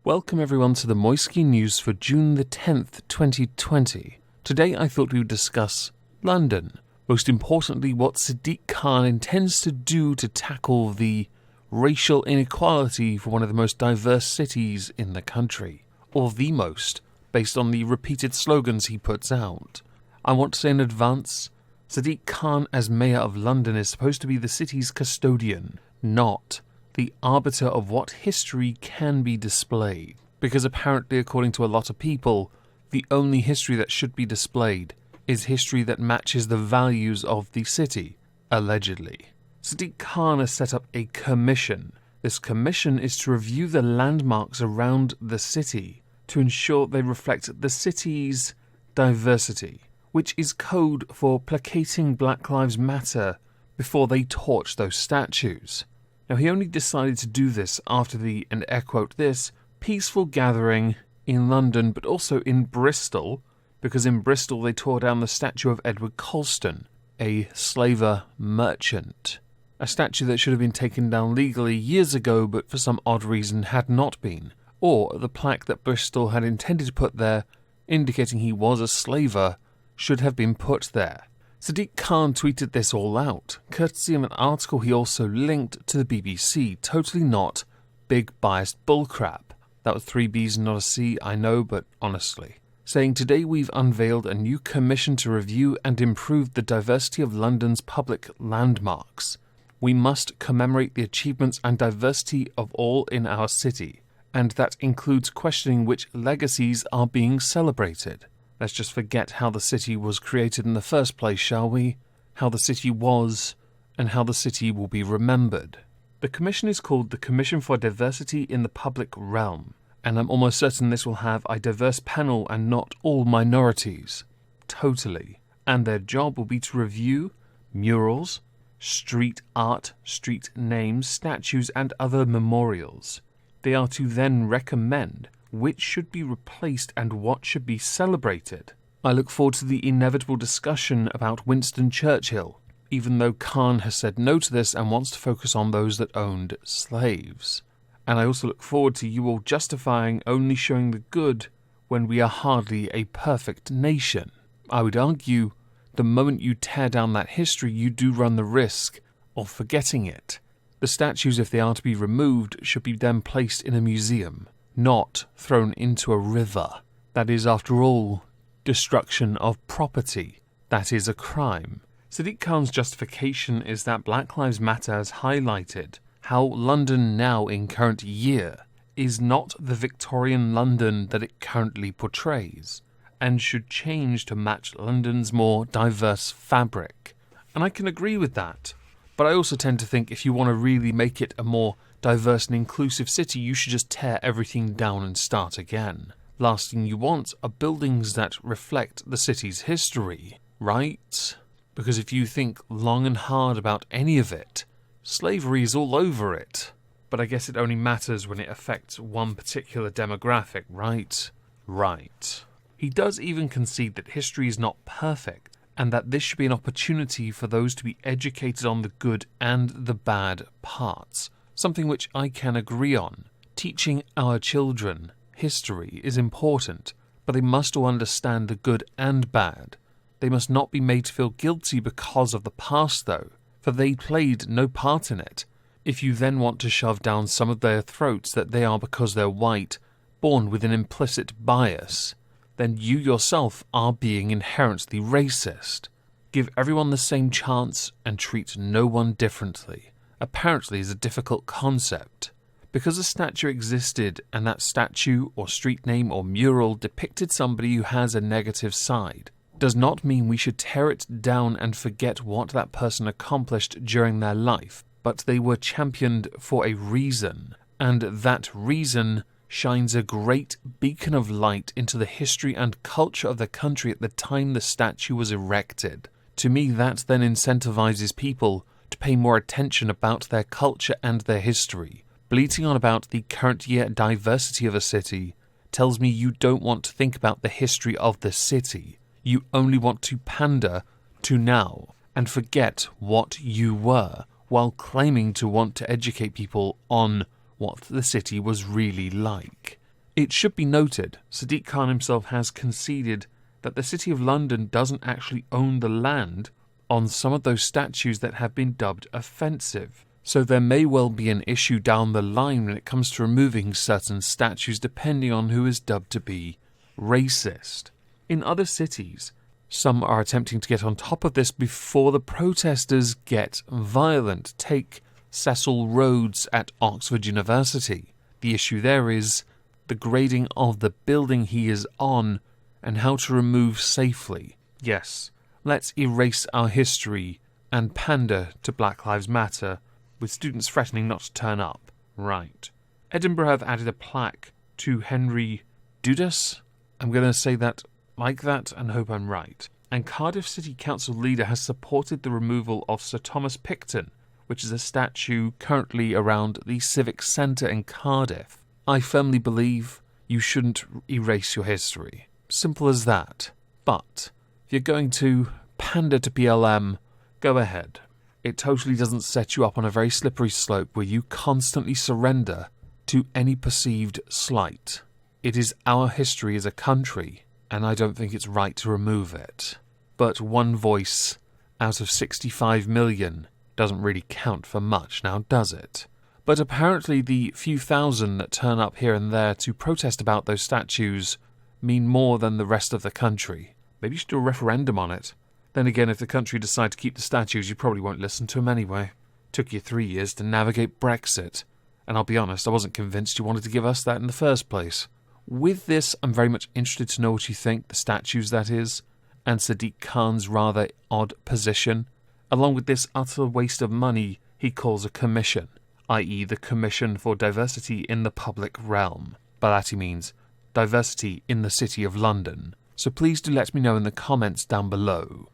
Welcome everyone to the Moisky News for June the 10th, 2020. Today I thought we would discuss London. Most importantly, what Sadiq Khan intends to do to tackle the racial inequality for one of the most diverse cities in the country. Or the most, based on the repeated slogans he puts out. I want to say in advance, Sadiq Khan as Mayor of London is supposed to be the city's custodian, not the arbiter of what history can be displayed. Because apparently, according to a lot of people, the only history that should be displayed is history that matches the values of the city, allegedly. Sadiq Khan has set up a commission. This commission is to review the landmarks around the city to ensure they reflect the city's diversity, which is code for placating Black Lives Matter before they torch those statues. Now, he only decided to do this after the, and air quote this, peaceful gathering in London, but also in Bristol, because in Bristol they tore down the statue of Edward Colston, a slaver merchant. A statue that should have been taken down legally years ago, but for some odd reason had not been. Or the plaque that Bristol had intended to put there, indicating he was a slaver, should have been put there. Sadiq Khan tweeted this all out, courtesy of an article he also linked to the BBC, totally not big biased bullcrap. That was 3 B's and not a C, I know, but honestly. Saying, today we've unveiled a new commission to review and improve the diversity of London's public landmarks. We must commemorate the achievements and diversity of all in our city, and that includes questioning which legacies are being celebrated. Let's just forget how the city was created in the first place, shall we? How the city was, and how the city will be remembered. The commission is called the Commission for Diversity in the Public Realm, and I'm almost certain this will have a diverse panel and not all minorities. Totally. And their job will be to review murals, street art, street names, statues, and other memorials. They are to then recommend which should be replaced and what should be celebrated. I look forward to the inevitable discussion about Winston Churchill, even though Khan has said no to this and wants to focus on those that owned slaves. And I also look forward to you all justifying only showing the good when we are hardly a perfect nation. I would argue the moment you tear down that history, you do run the risk of forgetting it. The statues, if they are to be removed, should be then placed in a museum, not thrown into a river. That is, after all, destruction of property. That is a crime. Sadiq Khan's justification is that Black Lives Matter has highlighted how London now in current year is not the Victorian London that it currently portrays, and should change to match London's more diverse fabric. And I can agree with that, but I also tend to think if you want to really make it a more diverse and inclusive city, you should just tear everything down and start again. Last thing you want are buildings that reflect the city's history, right? Because if you think long and hard about any of it, slavery is all over it. But I guess it only matters when it affects one particular demographic, right? Right. He does even concede that history is not perfect, and that this should be an opportunity for those to be educated on the good and the bad parts. Something which I can agree on. Teaching our children history is important, but they must all understand the good and bad. They must not be made to feel guilty because of the past, though, for they played no part in it. If you then want to shove down some of their throats that they are because they're white, born with an implicit bias, then you yourself are being inherently racist. Give everyone the same chance and treat no one differently. Apparently is a difficult concept. Because a statue existed and that statue or street name or mural depicted somebody who has a negative side, does not mean we should tear it down and forget what that person accomplished during their life, but they were championed for a reason, and that reason shines a great beacon of light into the history and culture of the country at the time the statue was erected. To me, that then incentivizes people to pay more attention about their culture and their history. Bleating on about the current year diversity of a city tells me you don't want to think about the history of the city. You only want to pander to now and forget what you were, while claiming to want to educate people on what the city was really like. It should be noted, Sadiq Khan himself has conceded that the City of London doesn't actually own the land on some of those statues that have been dubbed offensive. So there may well be an issue down the line when it comes to removing certain statues depending on who is dubbed to be racist. In other cities, some are attempting to get on top of this before the protesters get violent. Take Cecil Rhodes at Oxford University. The issue there is the grading of the building he is on and how to remove safely. Yes, let's erase our history and pander to Black Lives Matter, with students threatening not to turn up. Right. Edinburgh have added a plaque to Henry Dudas. I'm going to say that like that and hope I'm right. And Cardiff City Council leader has supported the removal of Sir Thomas Picton, which is a statue currently around the Civic Centre in Cardiff. I firmly believe you shouldn't erase your history. Simple as that. But if you're going to pander to BLM, go ahead. It totally doesn't set you up on a very slippery slope where you constantly surrender to any perceived slight. It is our history as a country, and I don't think it's right to remove it. But one voice out of 65 million doesn't really count for much now, does it? But apparently the few thousand that turn up here and there to protest about those statues mean more than the rest of the country. Maybe you should do a referendum on it. Then again, if the country decide to keep the statues, you probably won't listen to them anyway. Took you 3 years to navigate Brexit. And I'll be honest, I wasn't convinced you wanted to give us that in the first place. With this, I'm very much interested to know what you think, the statues that is, and Sadiq Khan's rather odd position. Along with this utter waste of money he calls a commission, i.e. the Commission for Diversity in the Public Realm. By that he means diversity in the City of London. So please do let me know in the comments down below.